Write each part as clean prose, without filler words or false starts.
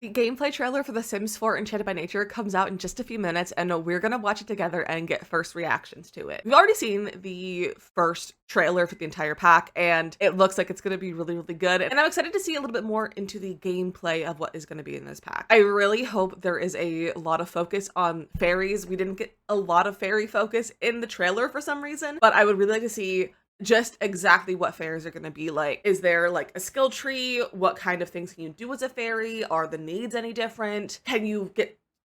The gameplay trailer for The Sims 4 Enchanted by Nature comes out in just a few minutes, and we're gonna watch it together and get first reactions to it. We've already seen the first trailer for the entire pack, and it looks like it's gonna be really, really good. And I'm excited to see a little bit more into the gameplay of what is gonna be in this pack. I really hope there is a lot of focus on fairies. We didn't get a lot of fairy focus in the trailer for some reason, but I would really like to see just exactly what fairies are going to be like. Is there like a skill tree? What kind of things can you do as a fairy? Are the needs any different? Can you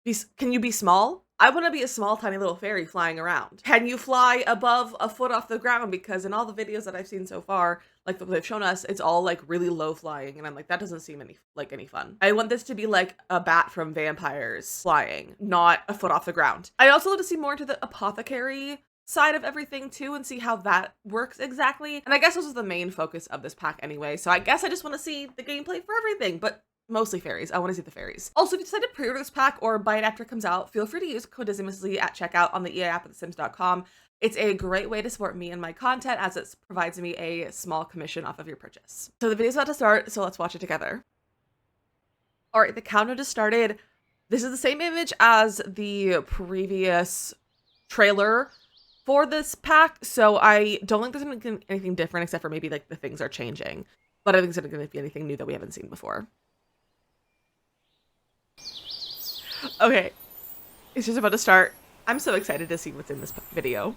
be small? I want to be a small, tiny little fairy flying around. Can you fly above a foot off the ground? Because in all the videos that I've seen so far, like what they've shown us, it's all like really low flying. And I'm like, that doesn't seem any fun. I want this to be like a bat from Vampires flying, not a foot off the ground. I also want to see more into the apothecary side of everything too and see how that works exactly. And I guess this is the main focus of this pack anyway. So I guess I just want to see the gameplay for everything, but mostly fairies. I want to see the fairies. Also, if you decide to pre-order this pack or buy it after it comes out, feel free to use code DizzyMissLizzy at checkout on the EA app at thesims.com. It's a great way to support me and my content as it provides me a small commission off of your purchase. So the video's about to start, so let's watch it together. All right, the countdown just started. This is the same image as the previous trailer for this pack, so I don't think there's gonna be anything different except for maybe like the things are changing, but I think it's gonna be anything new that we haven't seen before. Okay, it's just about to start. I'm so excited to see what's in this video.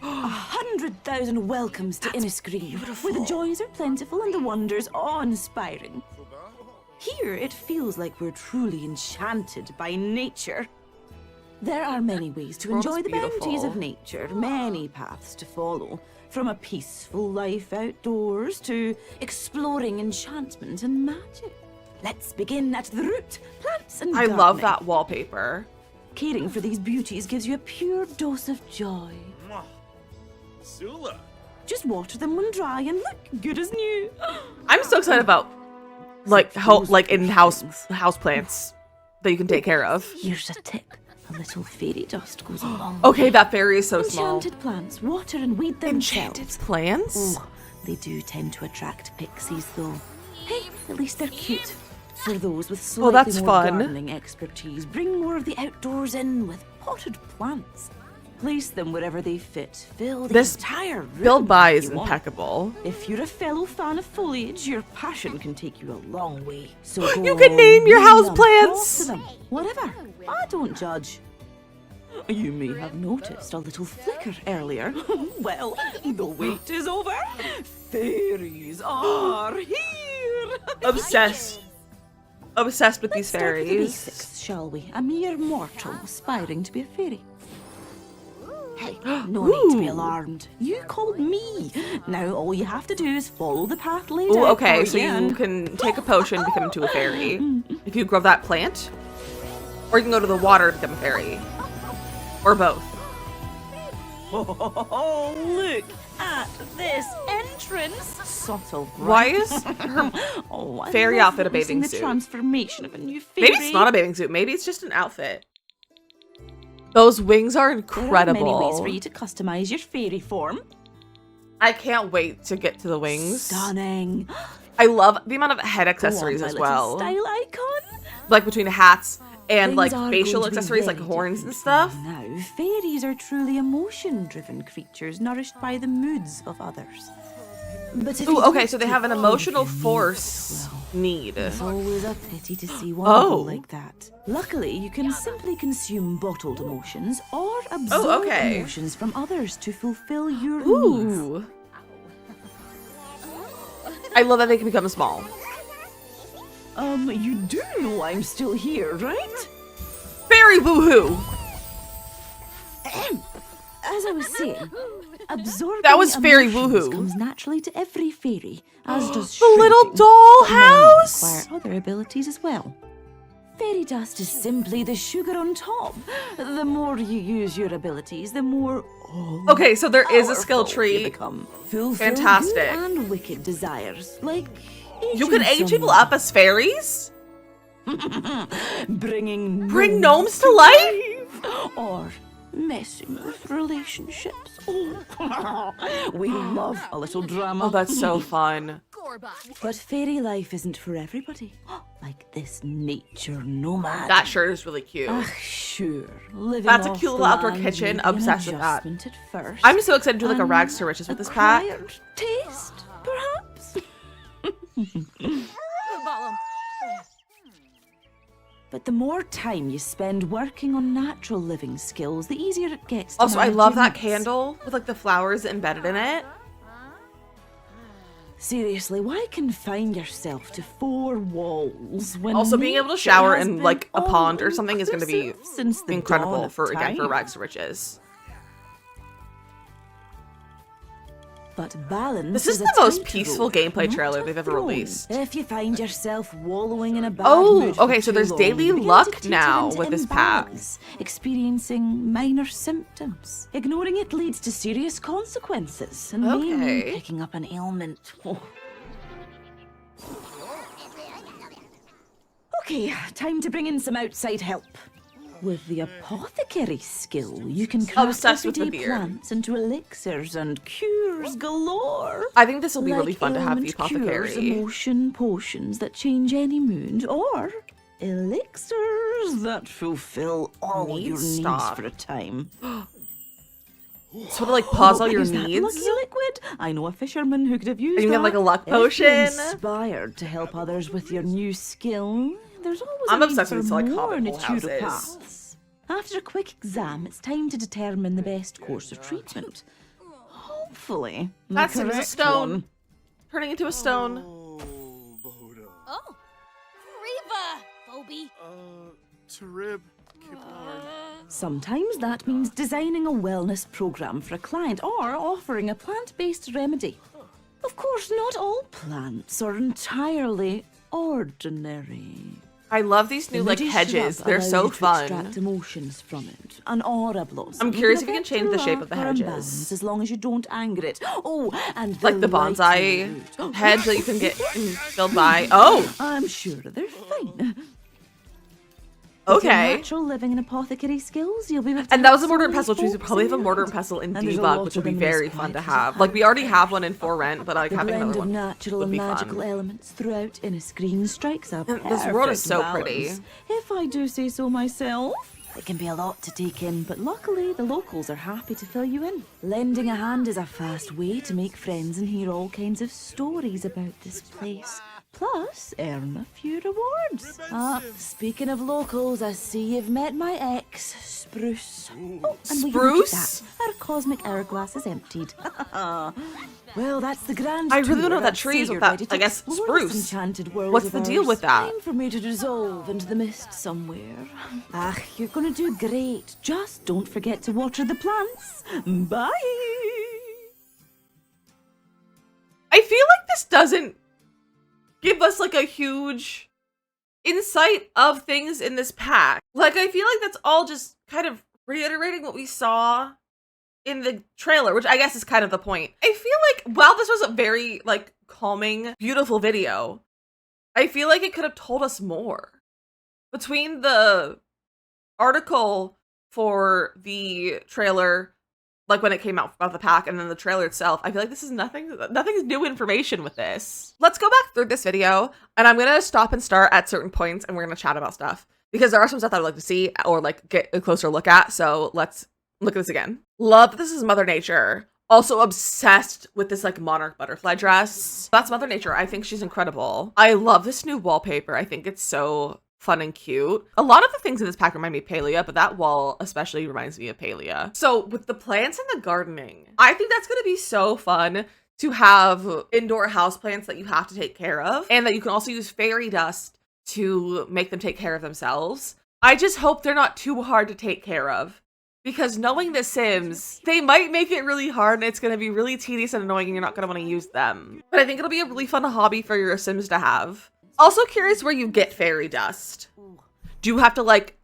A 100,000 welcomes to Innisgreen, where the joys are plentiful and the wonders awe-inspiring. Here, it feels like we're truly enchanted by nature. There are many ways to enjoy the bounties of nature, many paths to follow, from a peaceful life outdoors to exploring enchantment and magic. Let's begin at the root, plants and gardening. I love that wallpaper. Caring for these beauties gives you a pure dose of joy. Sula. Just water them when dry and look good as new. I'm so excited about like in-house plants that you can take care of. Here's a tip. A little fairy dust goes a long way. Okay, that fairy is so small. Enchanted plants, water and weed themselves. Enchanted plants? Oh, they do tend to attract pixies though. Hey, at least they're cute. For those with slightly that's more fun. gardening expertise, bring more of the outdoors in with potted plants. Place them wherever they fit. Fill the entire room. Build by if is you want. impeccable. If you're a fellow fan of foliage, your passion can take you a long way. So go You can on, name your bring house them, plants. talk to them, whatever. I don't judge. You may have noticed a little flicker earlier. Well, the wait is over. Fairies are here. Obsessed with these Let's start with the fairies. basics, shall we? A mere mortal aspiring to be a fairy. Hey, no need to be alarmed. You called me. Now all you have to do is follow the path laid Oh, out okay, for so you and- can take a potion and become into a fairy. If you grow that plant. Or you can go to the water and become a fairy. Or both. Oh, look at this entrance. Subtle, right? Why is her I fairy love outfit a witnessing bathing the suit? transformation of a new fairy. Maybe it's not a bathing suit. Maybe it's just an outfit. Those wings are incredible. There are many ways for you to customize your fairy form. I can't wait to get to the wings. Stunning. I love the amount of head Go accessories on, my as little well. Style icon. Like between hats and Things like are facial going to be accessories like very horns and different stuff. Now, fairies are truly emotion-driven creatures nourished by the moods of others. But if Ooh, you okay, don't so they take have an care of emotional your needs, force well, need. it's always a pity to see one Oh. like that. Luckily, you can simply consume bottled emotions or absorb okay. emotions from others to fulfill your needs. Ooh. I love that they can become small. You do know I'm still here, right? Fairy woohoo! As I was saying, absorbing That was fairy emotions woohoo. comes naturally to every fairy, as does The little shrinking. doll But many house! require other abilities as well. Fairy dust is simply the sugar on top. The more you use your abilities, the more Okay, so there is a skill powerful you tree. become. Fulfill Fantastic. good and wicked desires, like You can age people up as fairies? bringing Bring gnomes to life? or messing with relationships. Oh, we love a little drama. Oh, that's so fun. But fairy life isn't for everybody. Like this nature nomad. That shirt is really cute. Sure. Living That's a off cute the little outdoor land kitchen. may be an Obsessed with that. adjustment at first. I'm so excited to do like a rags to riches with this pack. Acquired taste, perhaps. But the more time you spend working on natural living skills, the easier it gets to Also, I manage love your that needs. candle with like the flowers embedded in it. Seriously, why confine yourself to 4 walls when Also, being able to nature shower has in been like a pond or something is going to be all-inclusive since the dawn incredible of for again for time? rags to riches. But balance This is is a the most tightrope, peaceful gameplay not trailer a they've ever throne. released. If you find yourself wallowing in a bad Oh, mood for okay, so too there's long, daily you begin luck to teeter now into with this pack. imbalance, experiencing minor symptoms. Ignoring it leads to serious consequences, and may mean Okay. picking up an ailment. Oh. Okay, time to bring in some outside help. With the apothecary skill, you can craft Obsessed with the everyday beard. plants into elixirs and cures galore. I think this will be Like really fun to have the ailment cures, apothecary. emotion potions that change any mood, or elixirs that fulfill all Needs your needs stop. for a time. So to like pause all your Is that needs. lucky liquid? I know a fisherman who could have used You can that. get, like, a luck If you're potion. inspired to help others with your new skill, there's always I'm a need obsessed with for these, like, more hobbit hole naturopathies. houses. After a quick exam, it's time to determine the best course of treatment. Hopefully, the That seems a correct stone. one. Turning into a stone. Oh, Riva, Phoebe. Tarib, Kipar. Sometimes that means designing a wellness program for a client or offering a plant-based remedy. Of course, not all plants are entirely ordinary. I love these new like Veggie hedges. shrub They're allows so you to fun. extract emotions from it. An aura blossom. I'm curious can if you can affect change your the shape of the laugh or hedges. unbalance as long as you don't anger it. Oh, and Like the lighting bonsai route. hedge that you can get filled by. Oh, I'm sure they're fine. With your okay. natural living and apothecary skills, you'll be able to And that was a help mortar so and many pestle trees. We folks probably have a in mortar need. and pestle in And there's a debug, lot which of would be them in this very fun to quiet have. little Like we already have one in For Rent, but like The having blend another of one natural would and be magical fun. elements throughout Innisgreen strikes a And this world is perfect so balance, pretty. if I do say so myself. It can be a lot to take in, but luckily the locals are happy to fill you in. Lending a hand is a fast way to make friends and hear all kinds of stories about this place. Plus, earn a few rewards. Speaking of locals, I see you've met my ex, Spruce. Oh, and will you look at Spruce? that? Our cosmic hourglass is emptied. Well, that's the grand I really don't tour. know that I'd tree is say with you're that, ready to I guess, explore this spruce. enchanted world What's of the deal ours. with that? Time for me to dissolve into the mist somewhere. You're gonna do great. Just don't forget to water the plants. Bye! I feel like this doesn't give us like a huge insight of things in this pack. Like I feel like that's all just kind of reiterating what we saw in the trailer, which I guess is kind of the point. I feel like while this was a very like calming, beautiful video, I feel like it could have told us more. Between the article for the trailer, like when it came out about the pack, and then the trailer itself, I feel like this is nothing's new information with this. Let's go back through this video, and I'm gonna stop and start at certain points, and we're gonna chat about stuff. Because there are some stuff that I'd like to see, or like get a closer look at, so let's look at this again. Love that this is Mother Nature. Also obsessed with this like monarch butterfly dress. That's Mother Nature. I think she's incredible. I love this new wallpaper. I think it's so fun and cute. A lot of the things in this pack remind me of Palia, but that wall especially reminds me of Palia. So with the plants and the gardening, I think that's gonna be so fun to have indoor houseplants that you have to take care of, and that you can also use fairy dust to make them take care of themselves. I just hope they're not too hard to take care of, because knowing the Sims, they might make it really hard and it's gonna be really tedious and annoying and you're not gonna wanna use them. But I think it'll be a really fun hobby for your Sims to have. Also curious where you get fairy dust. Do you have to like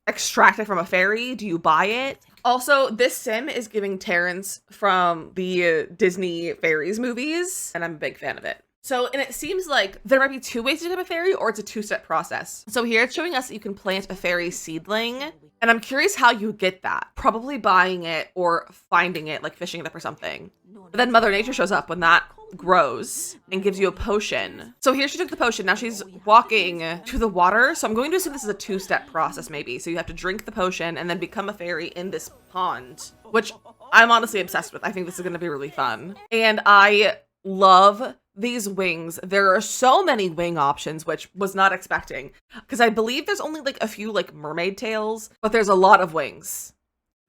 extract it from a fairy? Do you buy it? Also, this sim is giving Terrence from the Disney Fairies movies, and I'm a big fan of it. So, and it seems like there might be 2 ways to type a fairy, or it's a 2-step process. So here it's showing us that you can plant a fairy seedling, and I'm curious how you get that. Probably buying it or finding it, like fishing it up or something. But then Mother Nature shows up when that grows and gives you a potion. So here she took the potion. Now she's walking to the water. So I'm going to assume this is a 2-step process maybe. So you have to drink the potion and then become a fairy in this pond, which I'm honestly obsessed with. I think this is going to be really fun. And I love these wings. There are so many wing options, which was not expecting, because I believe there's only like a few like mermaid tails, but there's a lot of wings.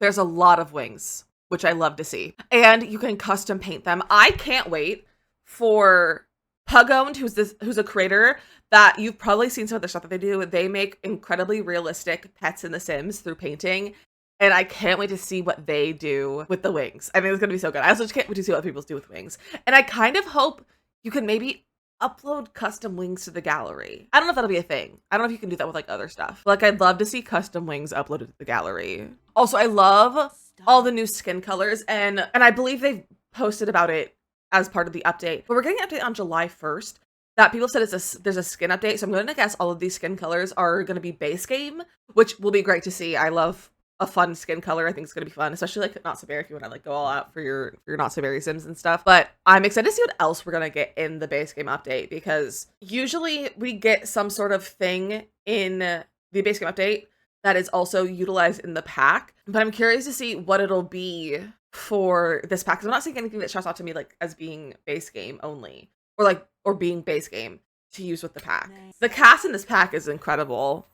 There's a lot of wings, which I love to see. And you can custom paint them. I can't wait for Pugoned, who's a creator that you've probably seen some of the stuff that they do. They make incredibly realistic pets in The Sims through painting. And I can't wait to see what they do with the wings. I think it's going to be so good. I also just can't wait to see what people do with wings. And I kind of hope you can maybe upload custom wings to the gallery. I don't know if that'll be a thing. I don't know if you can do that with like other stuff. Like I'd love to see custom wings uploaded to the gallery. Also, I love all the new skin colors, and I believe they've posted about it as part of the update. But we're getting an update on July 1st that people said there's a skin update. So I'm going to guess all of these skin colors are going to be base game, which will be great to see. I love a fun skin color. I think it's gonna be fun, especially like Not So Very if you want to like go all out for your Not So Very Sims and stuff. But I'm excited to see what else we're gonna get in the base game update, because usually we get some sort of thing in the base game update that is also utilized in the pack. But I'm curious to see what it'll be for this pack, because I'm not seeing anything that shouts out to me like as being base game only, or being base game to use with the pack. The cast in this pack is incredible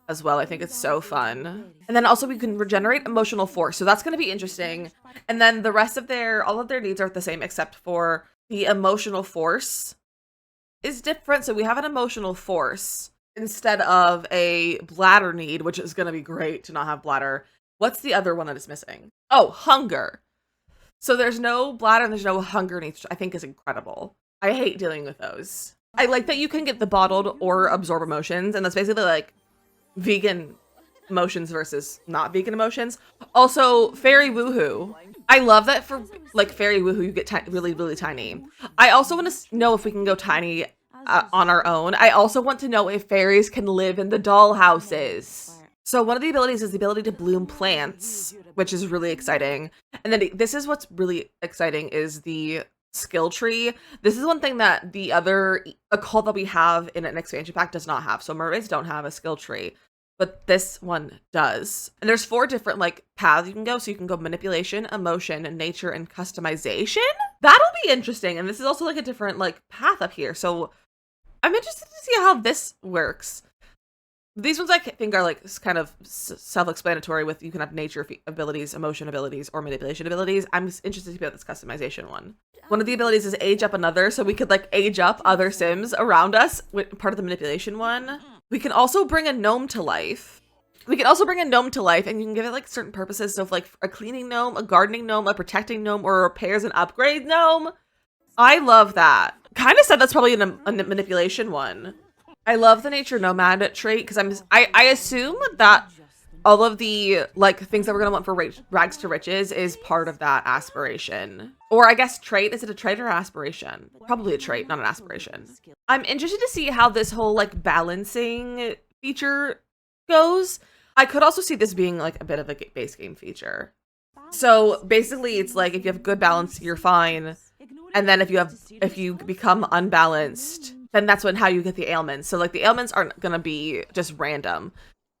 as well. I think it's so fun. And then also we can regenerate emotional force. So that's going to be interesting. And then the rest of all of their needs are the same, except for the emotional force is different. So we have an emotional force instead of a bladder need, which is going to be great to not have bladder. What's the other one that is missing? Oh, hunger. So there's no bladder and there's no hunger needs, which I think is incredible. I hate dealing with those. I like that you can get the bottled or absorb emotions. And that's basically like vegan emotions versus not vegan emotions. Also, fairy woohoo. I love that for like fairy woohoo, you get really, really tiny. I also want to know if we can go tiny on our own. I also want to know if fairies can live in the doll houses. So one of the abilities is the ability to bloom plants, which is really exciting. And then this is what's really exciting is the skill tree. This is one thing that the other occult that we have in an expansion pack does not have. So mermaids don't have a skill tree, but this one does. And there's 4 different like paths you can go. So you can go manipulation, emotion, nature, and customization. That'll be interesting. And this is also like a different like path up here. So I'm interested to see how this works. These ones I think are like kind of self-explanatory with you can have nature abilities, emotion abilities, or manipulation abilities. I'm just interested to see about this customization one. One of the abilities is age up another, so we could like age up other Sims around us with part of the manipulation one. We can also bring a gnome to life. And you can give it like certain purposes. So if like a cleaning gnome, a gardening gnome, a protecting gnome, or a repairs and upgrade gnome. I love that. Kind of said that's probably a manipulation one. I love the nature nomad trait because I assume that all of the like things that we're gonna want for rags to riches is part of that aspiration. Or I guess trait. Is it a trait or aspiration? Probably a trait, not an aspiration. I'm interested to see how this whole like balancing feature goes. I could also see this being like a bit of a base game feature. So basically it's like if you have good balance, you're fine. And then if you become unbalanced, then that's how you get the ailments. So like the ailments aren't gonna be just random.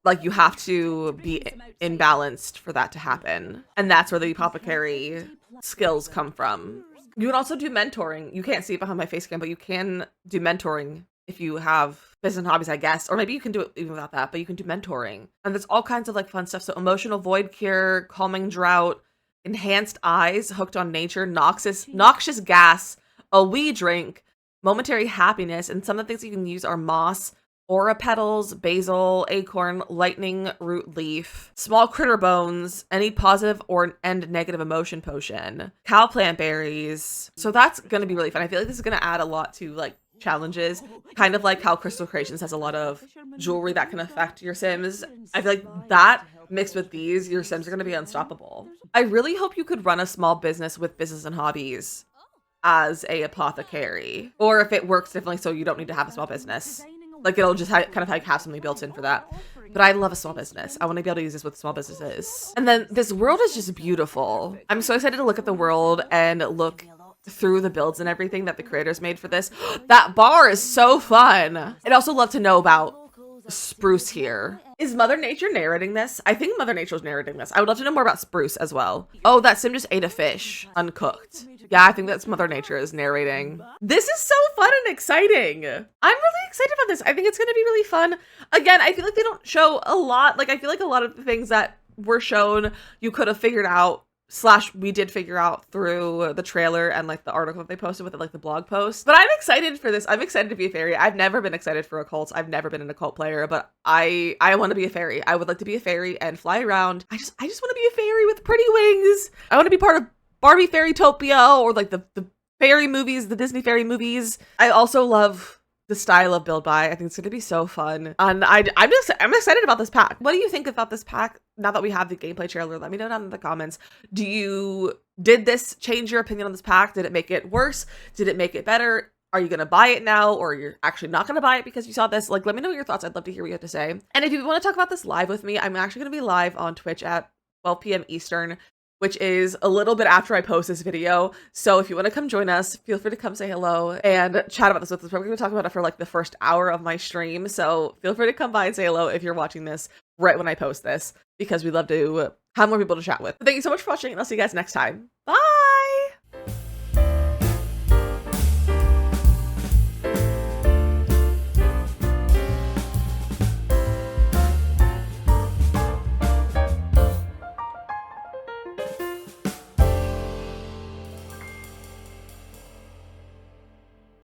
Like you have to be imbalanced for that to happen. And that's where the apothecary skills come from. You can also do mentoring. You can't see it behind my face cam, but you can do mentoring if you have business and hobbies, I guess. Or maybe you can do it even without that, but you can do mentoring. And there's all kinds of like fun stuff. So emotional void cure, calming drought, enhanced eyes, hooked on nature, noxious gas, a wee drink, momentary happiness, and some of the things you can use are moss, aura petals, basil, acorn, lightning root leaf, small critter bones, any positive and negative emotion potion, cow plant berries. So that's going to be really fun. I feel like this is going to add a lot to like challenges, kind of like how Crystal Creations has a lot of jewelry that can affect your Sims. I feel like that mixed with these, your Sims are going to be unstoppable. I really hope you could run a small business with business and hobbies. as a apothecary, or if it works differently so you don't need to have a small business. Like it'll just kind of like have something built in for that. But I love a small business. I want to be able to use this with small businesses. And then this world is just beautiful. I'm so excited to look at the world and look through the builds and everything that the creators made for this. That bar is so fun. I'd also love to know about Spruce here. Is Mother Nature narrating this? I think Mother Nature is narrating this. I would love to know more about Spruce as well. Oh, that sim just ate a fish, uncooked. Yeah, I think that's Mother Nature is narrating. This is so fun and exciting. I'm really excited about this. I think it's going to be really fun. Again, I feel like they don't show a lot. Like, I feel like a lot of the things that were shown, you could have figured out / we did figure out through the trailer and like the article that they posted with it, like the blog post. But I'm excited for this. I'm excited to be a fairy. I've never been excited for a cult. I've never been an occult player, but I want to be a fairy. I would like to be a fairy and fly around. I just want to be a fairy with pretty wings. I want to be part of Barbie Fairytopia or like the fairy movies, the Disney fairy movies. I also love the style of build buy. I think it's going to be so fun. And I'm excited about this pack. What do you think about this pack now that we have the gameplay trailer? Let me know down in the comments. Did this change your opinion on this pack? Did it make it worse? Did it make it better? Are you going to buy it now, or you're actually not going to buy it because you saw this? Like, let me know your thoughts. I'd love to hear what you have to say. And if you want to talk about this live with me, I'm actually going to be live on Twitch at 12 p.m. Eastern, which is a little bit after I post this video. So if you want to come join us, feel free to come say hello and chat about this with us. We're going to talk about it for like the first hour of my stream. So feel free to come by and say hello if you're watching this right when I post this, because we love to have more people to chat with. But thank you so much for watching, and I'll see you guys next time. Bye!